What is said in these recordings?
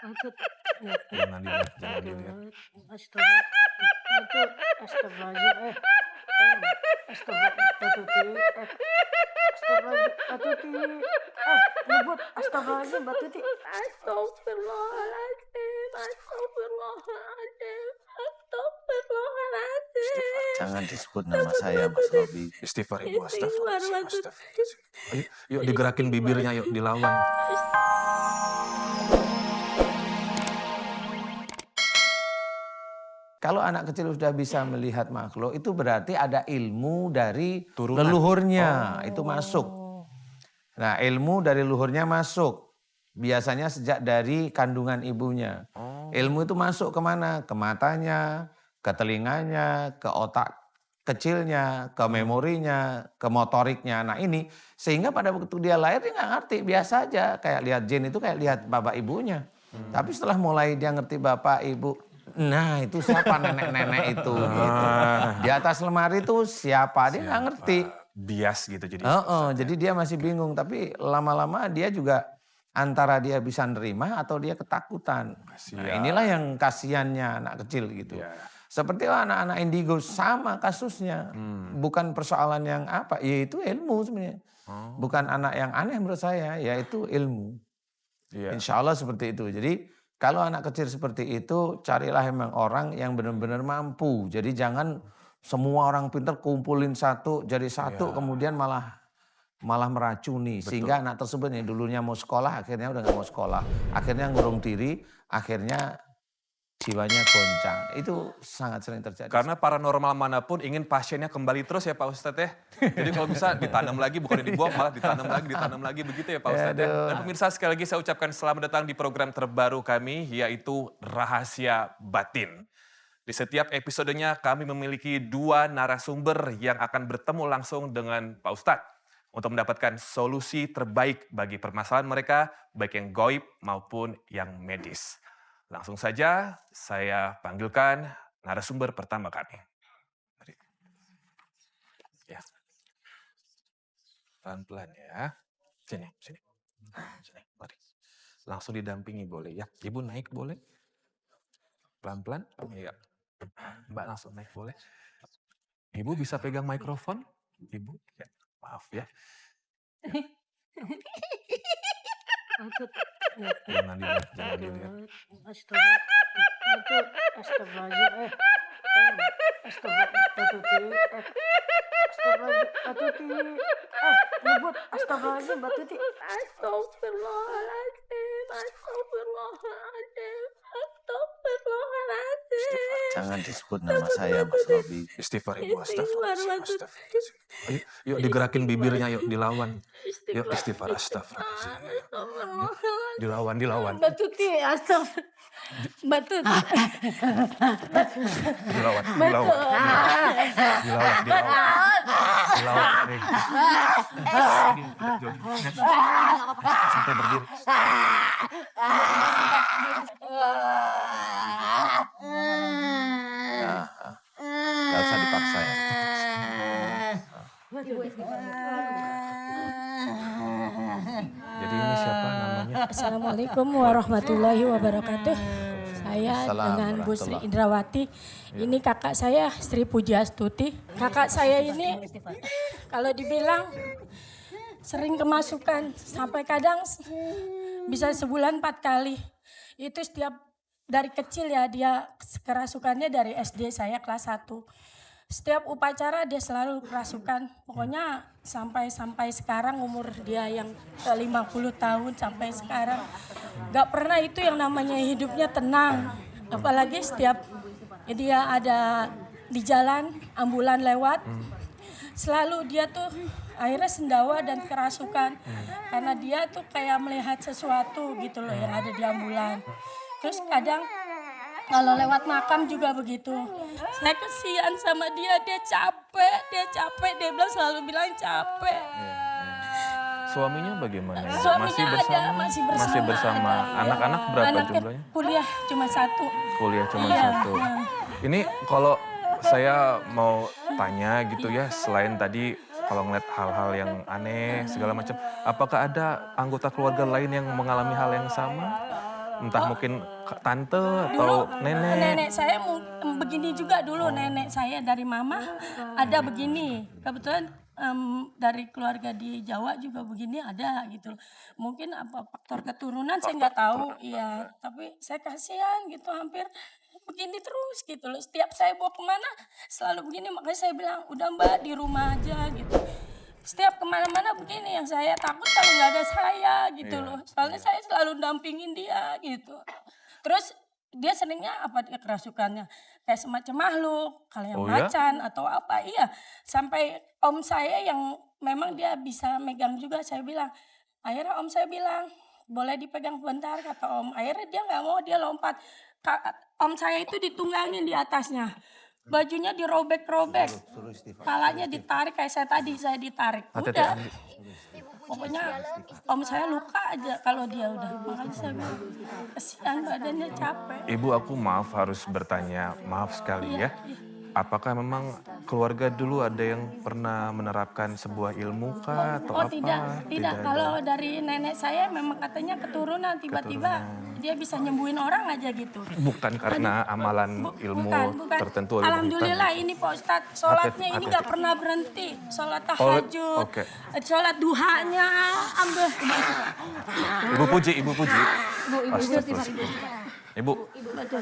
Itu Jangan dilihat, jangan dilihat. astaga, itu astagfirullahaladzim, astaga, Tuti, nyebut astagfirullahaladzim, Mbak Tuti. Astagfirullahaladzim, astagfirullahaladzim, astagfirullahaladzim. Jangan disebut nama saya, Mas Robi. Istighfar Ibu, astagfirullahaladzim. Ayo, yuk digerakin bibirnya, yuk dilawan. Kalau anak kecil sudah bisa melihat makhluk, itu berarti ada ilmu dari Turunan. leluhurnya, itu masuk. Nah, ilmu dari leluhurnya masuk. Biasanya sejak dari kandungan ibunya. Ilmu itu masuk kemana? Ke matanya, ke telinganya, ke otak kecilnya, ke memorinya, ke motoriknya. Nah ini, sehingga pada waktu dia lahir dia nggak ngerti, biasa aja. Kayak lihat jin itu kayak lihat bapak ibunya. Tapi setelah mulai dia ngerti bapak, ibu, nah itu siapa nenek-nenek itu gitu. Di atas lemari itu siapa, dia nggak ngerti. Bias gitu jadi. Jadi dia masih bingung, tapi lama-lama dia juga antara dia bisa nerima atau dia ketakutan. Nah, inilah yang kasihannya anak kecil gitu. Seperti anak-anak indigo sama kasusnya. Bukan persoalan yang apa, yaitu ilmu sebenarnya. Bukan anak yang aneh menurut saya, yaitu ilmu. Insya Allah seperti itu. Jadi kalau anak kecil seperti itu, carilah memang orang yang benar-benar mampu. Jadi jangan semua orang pintar kumpulin satu, jadi satu, kemudian malah meracuni. Sehingga anak tersebut yang dulunya mau sekolah, akhirnya udah gak mau sekolah. Akhirnya ngurung diri, akhirnya jiwanya goncang. Itu sangat sering terjadi. Karena paranormal manapun ingin pasiennya kembali terus ya Pak Ustadz ya. Jadi kalau bisa ditanam lagi, bukan dibuang, malah ditanam lagi begitu ya Pak Ustadz ya. Dan pemirsa sekali lagi saya ucapkan selamat datang di program terbaru kami, yaitu Rahasia Batin. Di setiap episodenya kami memiliki 2 narasumber yang akan bertemu langsung dengan Pak Ustadz untuk mendapatkan solusi terbaik bagi permasalahan mereka, baik yang gaib maupun yang medis. Langsung saja saya panggilkan narasumber pertama kami. Ya. Pelan-pelan ya. Sini. Mari. Langsung didampingi boleh ya. Ibu naik boleh? Pelan-pelan? Iya. Mbak langsung naik boleh? Ibu bisa pegang mikrofon? Ibu? Ya. Maaf ya. Jangan dilihat. Astagfirullahaladzim, nyebut astagfirullahaladzim, Mbak Tuti. Astagfirullahaladzim, astagfirullahaladzim, astagfirullahaladzim. Jangan disebut nama saya, Mas Robi. Istighfar Ibu, astagfirullahaladzim. Ayo, yuk digerakin bibirnya, yuk dilawan. Yuk istighfar, astagfirullahaladzim. Dilawan. Mbak Tuti, Mbak Tuti. Dilawan. Sampai berdiri. Gak usah dipaksa ya. Jadi ini siapa namanya? Assalamualaikum warahmatullahi wabarakatuh. Saya dengan Bu Sri warahmatullahi. Indrawati. Ini kakak saya Sri Pujiastuti. Kakak saya ini kalau dibilang sering kemasukan sampai kadang bisa sebulan 4 kali. Itu setiap dari kecil ya, dia kerasukannya dari SD saya kelas 1. Setiap upacara dia selalu kerasukan. Pokoknya sampai sekarang umur dia yang ke 50 tahun sampai sekarang. Gak pernah itu yang namanya hidupnya tenang. Apalagi setiap dia ada di jalan, ambulan lewat. Selalu dia tuh akhirnya sendawa dan kerasukan. Karena dia tuh kayak melihat sesuatu gitu loh yang ada di ambulan. Terus kadang kalau lewat makam juga begitu. Saya kesian sama dia capek. Dia selalu bilang capek. Suaminya bagaimana? Suaminya Masih ada, masih bersama. Anak-anak berapa Anaknya jumlahnya? Kuliah cuma 1. Kuliah cuma Iya. 1. Ini kalau saya mau tanya gitu ya, selain tadi kalau ngeliat hal-hal yang aneh segala macam, apakah ada anggota keluarga lain yang mengalami hal yang sama? Entah mungkin tante Dulu atau nenek. nenek saya begini juga dulu, nenek saya dari mama ada begini. Kebetulan dari keluarga di Jawa juga begini ada gitu. Mungkin apa faktor keturunan saya nggak tahu, iya. Tapi saya kasihan gitu, hampir begini terus gitu loh. Setiap saya bawa kemana selalu begini, makanya saya bilang udah Mbak di rumah aja gitu. Setiap kemana-mana begini, yang saya takut kalau nggak ada saya gitu loh. Soalnya saya selalu dampingin dia gitu. Terus dia seringnya apa dia kerasukannya kayak semacam makhluk, kalau yang macan atau apa, iya. Sampai om saya yang memang dia bisa megang juga, saya bilang. Akhirnya om saya bilang, boleh dipegang bentar kata om. Akhirnya dia nggak mau, dia lompat. Om saya itu ditunggangin di atasnya. Bajunya dirobek-robek, kepalanya ditarik kayak saya tadi, saya ditarik. Udah, pokoknya om saya luka aja kalau dia udah. Makanya saya bilang, kesian badannya capek. Ibu, aku maaf harus bertanya, maaf sekali ya. Apakah memang keluarga dulu ada yang pernah menerapkan sebuah ilmu kah atau Oh apa? tidak. Kalau dari nenek saya memang katanya keturunan, tiba-tiba dia bisa nyembuhin orang aja gitu. Bukan karena amalan ilmu Bukan. tertentu. oleh Alhamdulillah ini Pak Ustadz, sholatnya ini nggak pernah berhenti. Sholat tahajud, oke. sholat duhanya, ambil. Ibu puji. Ibu, Aduh,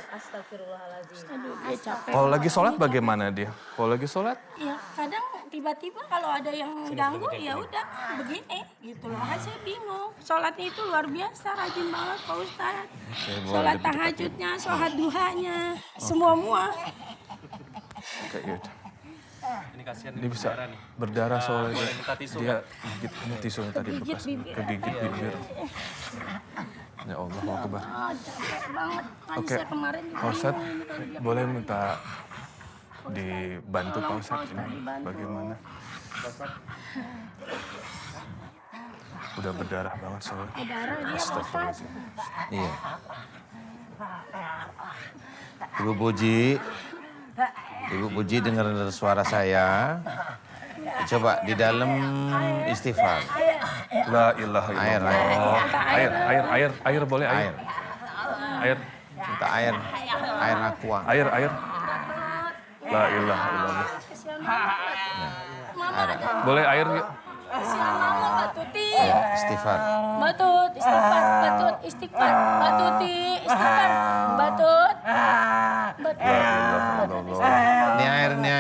dia capek. kalau lagi sholat bagaimana dia? Kalau lagi sholat? Ya kadang tiba-tiba kalau ada yang ganggu ya udah begini gitu loh. Kan saya bingung. Sholatnya itu luar biasa, rajin banget Pak Ustadz. Sholat tahajudnya, sholat duhanya, semua. Oke, yaudah. Ini bisa berdarah soalnya dia gigit ini tisunya tadi bekas kegigit bibir. Ya Allah, Akbar. Capek banget. Kan Oke, saya kemarin juga Pak Ustadz, bingung ini kalau dia boleh minta dibantu Pak Ustadz ini bagaimana? Udah berdarah banget soalnya. berdarah dia Pak Ustadz. Astagfirullahaladzim. Iya. Ibu Puji dengar suara saya. Coba di dalam istighfar. La ilaha illallah. Air boleh air. Air. Minta air aqua. Air. La ilaha illallah. Boleh air yuk. Kasihan mama Mbak Tuti. Istighfar. Mbak Tut, istighfar. Mbak Tut, istighfar. Mbak Tuti, istighfar. Mbak Tut. Mbak Tut. La ilaha illallah. Ini air. Ini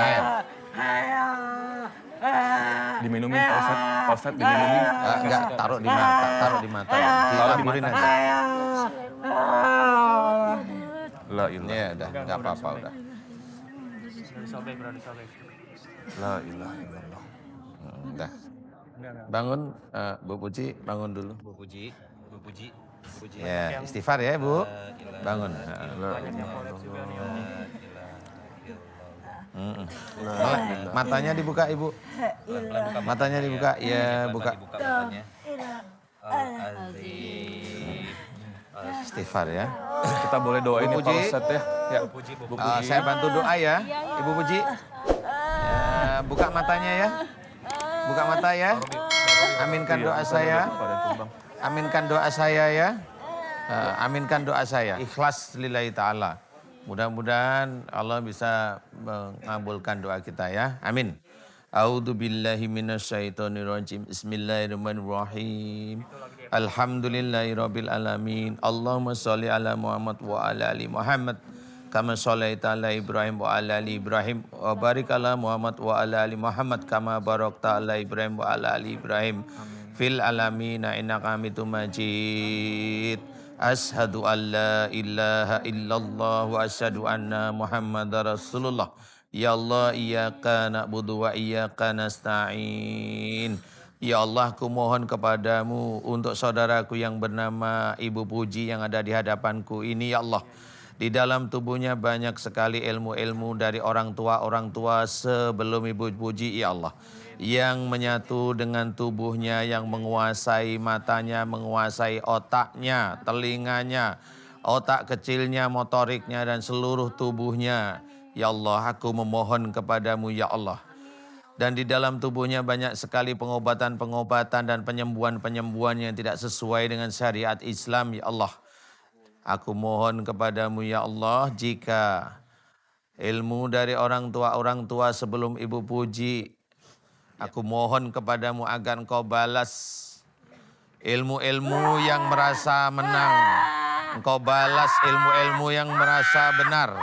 air. Diminumin Pak Ustadz diminumin. Enggak, taruh di mata. Ditaburin aja. La ilaha. Ya udah, enggak apa-apa udah. La ilaha illallah. Udah. Bangun, Bu Puji, bangun dulu. Bu Puji. Ya, istighfar ya, Bu. Bangun. La ilaha illallah. Matanya dibuka, Ibu. Matanya dibuka. Ya, buka. Matanya. Istighfar ya. Kita boleh doain ya Bu Pak Puji. Ustadz ya. Ya. Saya bantu doa ya, Ibu Puji. Buka matanya ya. Buka mata ya. Aminkan doa saya. Aminkan doa saya ya. Aminkan doa saya. Ikhlas lillahi ta'ala. Mudah-mudahan Allah bisa mengabulkan doa kita ya. Amin. A'udzu billahi minasyaitonir rajim. Bismillahirrahmanirrahim. Alhamdulillahirabbil alamin. Allahumma shalli ala Muhammad wa ala ali Muhammad kama shallaita ala Ibrahim wa ala ali Ibrahim wa barik ala Muhammad wa ala ali Muhammad kama barakta ala Ibrahim wa ala ali Ibrahim fil alamin innaka Hamidum Majid. Ashhadu an la ilaha illallah wa asyhadu anna Muhammadar Rasulullah. Ya Allah, iyyaka na'budu wa iyyaka nasta'in. Ya Allah, ku mohon kepadamu untuk saudaraku yang bernama Ibu Puji yang ada di hadapanku ini, ya Allah. Di dalam tubuhnya banyak sekali ilmu-ilmu dari orang tua sebelum Ibu Puji, ya Allah. Yang menyatu dengan tubuhnya, yang menguasai matanya, menguasai otaknya, telinganya, otak kecilnya, motoriknya, dan seluruh tubuhnya. Ya Allah, aku memohon kepadamu, ya Allah. Dan di dalam tubuhnya banyak sekali pengobatan-pengobatan dan penyembuhan-penyembuhan yang tidak sesuai dengan syariat Islam, ya Allah. Aku mohon kepadamu, ya Allah, jika ilmu dari orang tua sebelum Ibu Puji, aku mohon kepadamu agar Engkau balas ilmu-ilmu yang merasa menang. Engkau balas ilmu-ilmu yang merasa benar.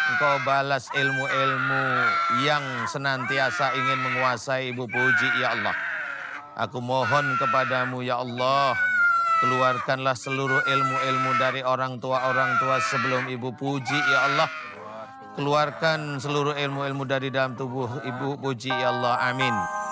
Engkau balas ilmu-ilmu yang senantiasa ingin menguasai Ibu Puji, ya Allah. Aku mohon kepadamu, ya Allah, keluarkanlah seluruh ilmu-ilmu dari orang tua sebelum Ibu Puji, ya Allah. Keluarkan seluruh ilmu-ilmu dari dalam tubuh Ibu Puji, ya Allah. Amin.